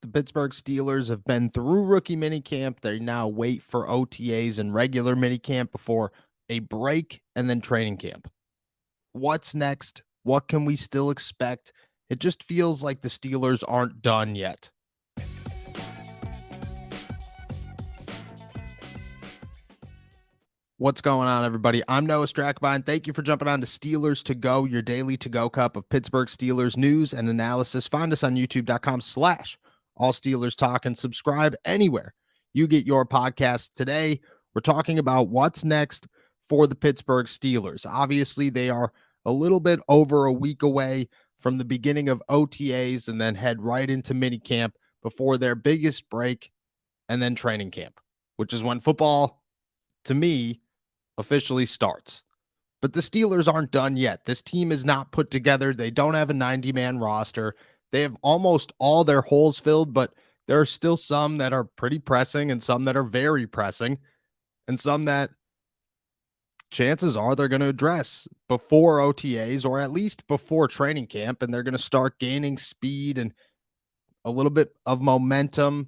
The Pittsburgh Steelers have been through rookie minicamp. They now wait for OTAs and regular minicamp before a break and then training camp. What's next? What can we still expect? It just feels like the Steelers aren't done yet. What's going on, everybody? I'm Noah Strackbine. Thank you for jumping on to Steelers to Go, your daily to-go cup of Pittsburgh Steelers news and analysis. Find us on youtube.com/All Steelers Talk and subscribe anywhere you get your podcast. Today, we're talking about what's next for the Pittsburgh Steelers. Obviously, they are a little bit over a week away from the beginning of OTAs and then head right into minicamp before their biggest break and then training camp, which is when football, to me, officially starts. But the Steelers aren't done yet. This team is not put together. They don't have a 90-man roster. They have almost all their holes filled, but there are still some that are pretty pressing and some that are very pressing and some that chances are they're going to address before OTAs or at least before training camp, and they're going to start gaining speed and a little bit of momentum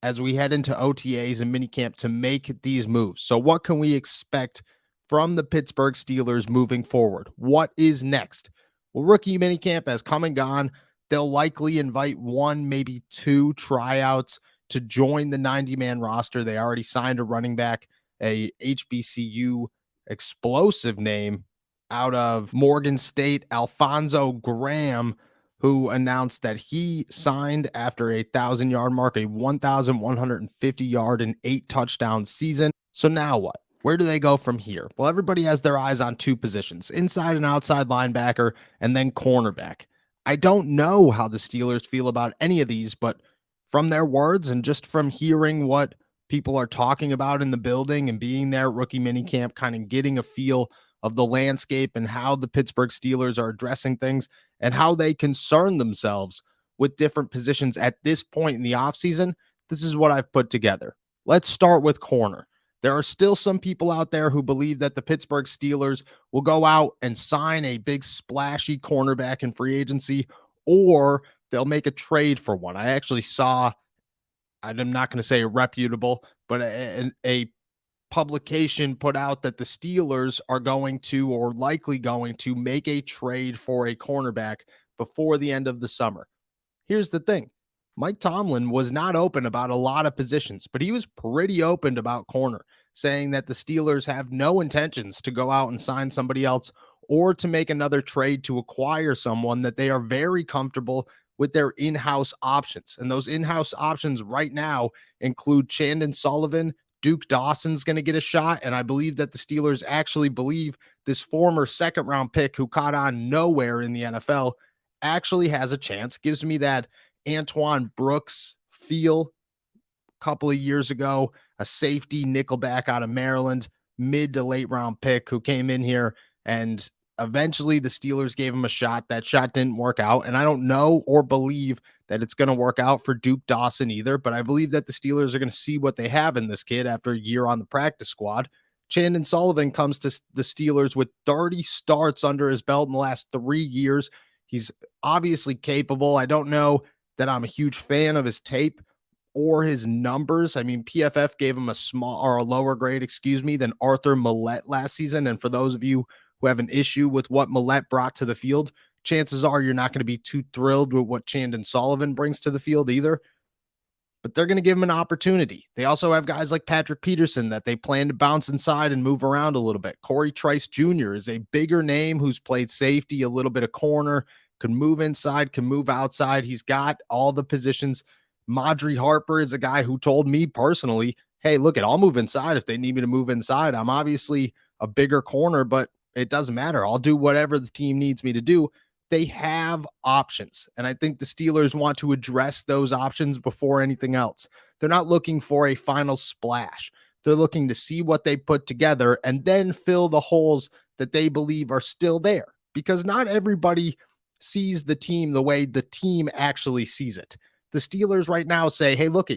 as we head into OTAs and minicamp to make these moves. So what can we expect from the Pittsburgh Steelers moving forward? What is next? Well, rookie minicamp has come and gone. They'll likely invite one, maybe two tryouts to join the 90-man roster. They already signed a running back, a HBCU explosive name out of Morgan State, Alfonso Graham, who announced that he signed after a 1,000-yard mark, a 1,150-yard and 8-touchdown season. So now what? Where do they go from here? Well, everybody has their eyes on two positions, inside and outside linebacker, and then cornerback. I don't know how the Steelers feel about any of these, but from their words and just from hearing what people are talking about in the building and being there at rookie minicamp, kind of getting a feel of the landscape and how the Pittsburgh Steelers are addressing things and how they concern themselves with different positions at this point in the offseason, this is what I've put together. Let's start with corner. There are still some people out there who believe that the Pittsburgh Steelers will go out and sign a big splashy cornerback in free agency, or they'll make a trade for one. I actually saw, I'm not going to say a reputable, but a publication put out that the Steelers are going to, or likely going to, make a trade for a cornerback before the end of the summer. Here's the thing. Mike Tomlin was not open about a lot of positions, but he was pretty open about corner, saying that the Steelers have no intentions to go out and sign somebody else or to make another trade to acquire someone, that they are very comfortable with their in-house options. And those in-house options right now include Chandon Sullivan. Duke Dawson's going to get a shot, and I believe that the Steelers actually believe this former second-round pick who caught on nowhere in the NFL actually has a chance. Gives me that Antoine Brooks feel a couple of years ago, a safety nickelback out of Maryland, mid to late round pick who came in here, and eventually the Steelers gave him a shot. That shot didn't work out, and I don't know or believe that it's going to work out for Duke Dawson either, but I believe that the Steelers are going to see what they have in this kid after a year on the practice squad. Chandon Sullivan comes to the Steelers with 30 starts under his belt in the last 3 years. He's obviously capable. I don't know that I'm a huge fan of his tape or his numbers. I mean, PFF gave him a lower grade, than Arthur Millette last season. And for those of you who have an issue with what Millette brought to the field, chances are you're not going to be too thrilled with what Chandon Sullivan brings to the field either. But they're going to give him an opportunity. They also have guys like Patrick Peterson that they plan to bounce inside and move around a little bit. Corey Trice Jr. is a bigger name who's played safety, a little bit of corner, can move inside, can move outside. He's got all the positions. Madri Harper is a guy who told me personally, hey, look, I'll move inside if they need me to move inside. I'm obviously a bigger corner, but it doesn't matter. I'll do whatever the team needs me to do. They have options, and I think the Steelers want to address those options before anything else. They're not looking for a final splash. They're looking to see what they put together and then fill the holes that they believe are still there, because not everybody sees the team the way the team actually sees it. The Steelers right now say, hey, look,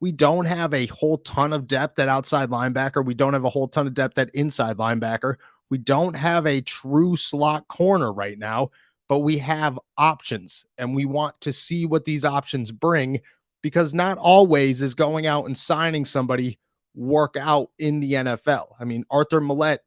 we don't have a whole ton of depth at outside linebacker. We don't have a whole ton of depth at inside linebacker. We don't have a true slot corner right now, but we have options, and we want to see what these options bring because not always is going out and signing somebody work out in the NFL. I mean, Arthur Millette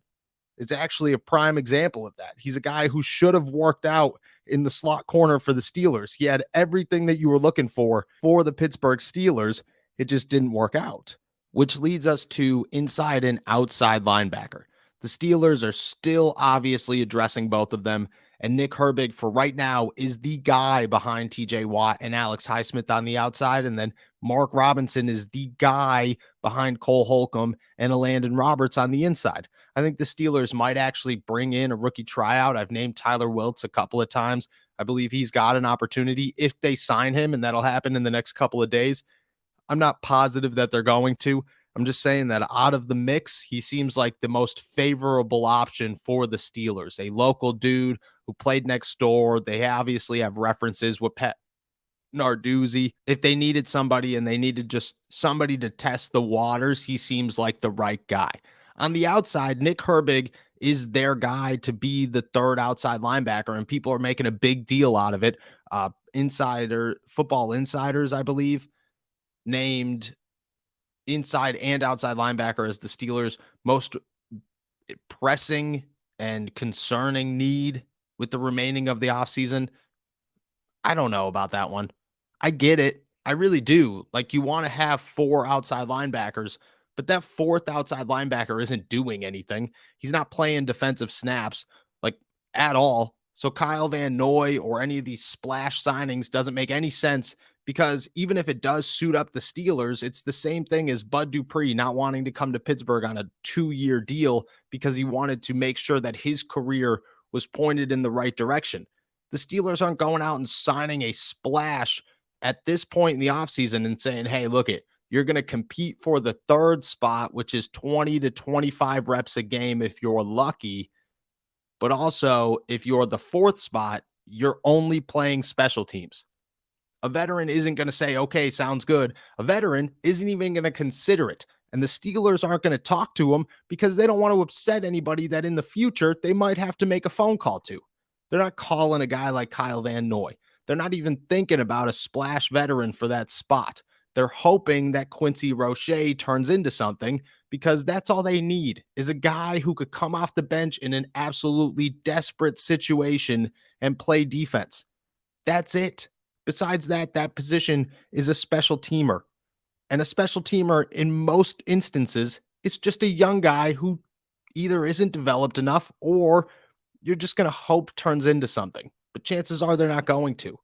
is actually a prime example of that. He's a guy who should have worked out in the slot corner for the Steelers. He had everything that you were looking for the Pittsburgh Steelers. It just didn't work out, which leads us to inside and outside linebacker. The Steelers are still obviously addressing both of them, and Nick Herbig for right now is the guy behind TJ Watt and Alex Highsmith on the outside, and then Mark Robinson is the guy behind Cole Holcomb and Landon Roberts on the inside. I think the Steelers might actually bring in a rookie tryout. I've named Tyler Wiltz a couple of times. I believe he's got an opportunity if they sign him, and that'll happen in the next couple of days. I'm not positive that they're going to. I'm just saying that out of the mix, he seems like the most favorable option for the Steelers. A local dude who played next door. They obviously have references with Pat Narduzzi. If they needed somebody and they needed just somebody to test the waters, he seems like the right guy. On the outside, Nick Herbig is their guy to be the third outside linebacker, and people are making a big deal out of it. Football Insiders, I believe, named inside and outside linebacker as the Steelers' most pressing and concerning need with the remaining of the offseason. I don't know about that one. I get it. I really do. Like, you want to have 4 outside linebackers, but that 4th outside linebacker isn't doing anything. He's not playing defensive snaps, like, at all. So Kyle Van Noy or any of these splash signings doesn't make any sense, because even if it does suit up the Steelers, it's the same thing as Bud Dupree not wanting to come to Pittsburgh on a 2-year deal because he wanted to make sure that his career was pointed in the right direction. The Steelers aren't going out and signing a splash at this point in the offseason and saying, hey, look it, you're going to compete for the 3rd spot, which is 20 to 25 reps a game if you're lucky. But also, if you're the 4th spot, you're only playing special teams. A veteran isn't going to say, okay, sounds good. A veteran isn't even going to consider it. And the Steelers aren't going to talk to him because they don't want to upset anybody that in the future they might have to make a phone call to. They're not calling a guy like Kyle Van Noy. They're not even thinking about a splash veteran for that spot. They're hoping that Quincy Roche turns into something, because that's all they need is a guy who could come off the bench in an absolutely desperate situation and play defense. That's it. Besides that, that position is a special teamer. And a special teamer, in most instances, is just a young guy who either isn't developed enough or you're just going to hope turns into something. But chances are they're not going to.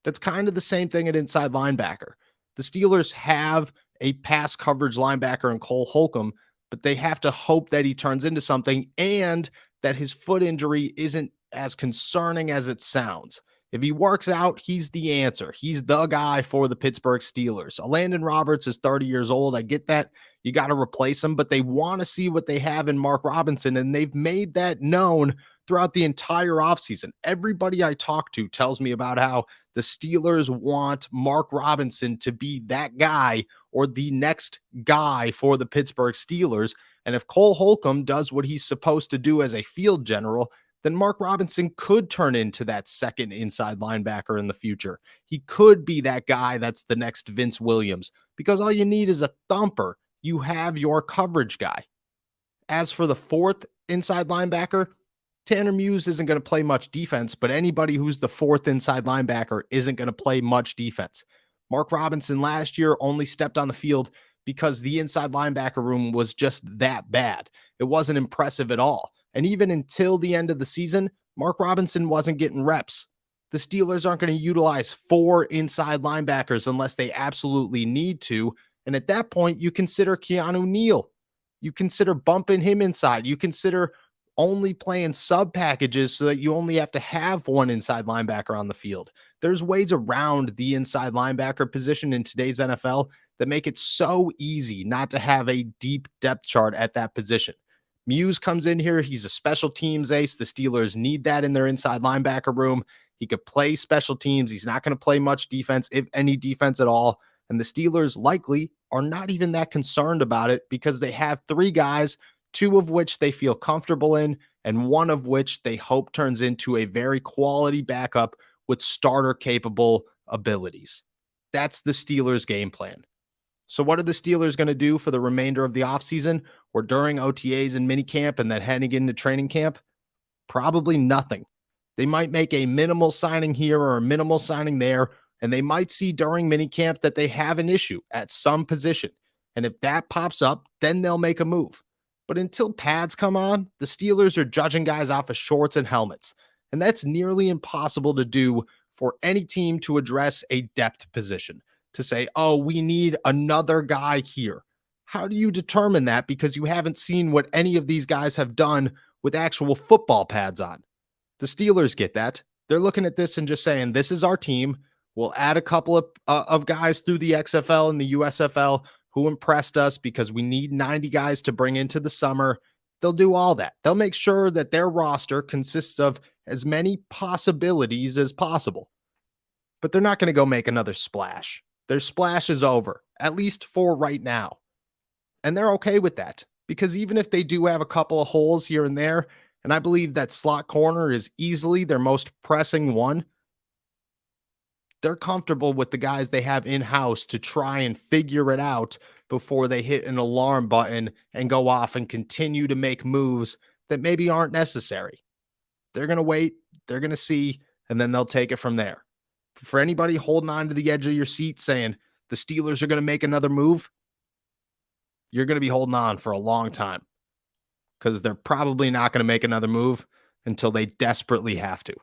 That's kind of the same thing at inside linebacker. The Steelers have a pass coverage linebacker in Cole Holcomb, but they have to hope that he turns into something and that his foot injury isn't as concerning as it sounds. If he works out, he's the answer. He's the guy for the Pittsburgh Steelers. Landon Roberts is 30 years old. I get that. You got to replace him, but they want to see what they have in Mark Robinson, and they've made that known throughout the entire offseason. Everybody I talk to tells me about how the Steelers want Mark Robinson to be that guy or the next guy for the Pittsburgh Steelers. And if Cole Holcomb does what he's supposed to do as a field general, then Mark Robinson could turn into that second inside linebacker in the future. He could be that guy that's the next Vince Williams, because all you need is a thumper. You have your coverage guy. As for the 4th inside linebacker, Tanner Muse isn't going to play much defense, but anybody who's the 4th inside linebacker isn't going to play much defense. Mark Robinson last year only stepped on the field because the inside linebacker room was just that bad. It wasn't impressive at all. And even until the end of the season, Mark Robinson wasn't getting reps. The Steelers aren't going to utilize 4 inside linebackers unless they absolutely need to. And at that point, you consider Keanu Neal. You consider bumping him inside. You consider only playing sub packages so that you only have to have 1 inside linebacker on the field. There's ways around the inside linebacker position in today's NFL that make it so easy not to have a deep depth chart at that position. Muse comes in here. He's a special teams ace. The Steelers need that in their inside linebacker room. He could play special teams. He's not going to play much defense, if any defense at all. And the Steelers likely are not even that concerned about it because they have 3 guys, 2 of which they feel comfortable in, and 1 of which they hope turns into a very quality backup with starter capable abilities. That's the Steelers' game plan. So what are the Steelers going to do for the remainder of the offseason or during OTAs and minicamp and then heading into training camp? Probably nothing. They might make a minimal signing here or a minimal signing there, and they might see during minicamp that they have an issue at some position. And if that pops up, then they'll make a move. But until pads come on, the Steelers are judging guys off of shorts and helmets. And that's nearly impossible to do for any team to address a depth position, to say, oh, we need another guy here. How do you determine that? Because you haven't seen what any of these guys have done with actual football pads on. The Steelers get that. They're looking at this and just saying, this is our team. We'll add a couple of guys through the XFL and the USFL who impressed us because we need 90 guys to bring into the summer. They'll do all that. They'll make sure that their roster consists of as many possibilities as possible. But they're not going to go make another splash. Their splash is over, at least for right now. And they're okay with that because even if they do have a couple of holes here and there, and I believe that slot corner is easily their most pressing one, they're comfortable with the guys they have in-house to try and figure it out before they hit an alarm button and go off and continue to make moves that maybe aren't necessary. They're going to wait, they're going to see, and then they'll take it from there. For anybody holding on to the edge of your seat saying the Steelers are going to make another move, you're going to be holding on for a long time because they're probably not going to make another move until they desperately have to.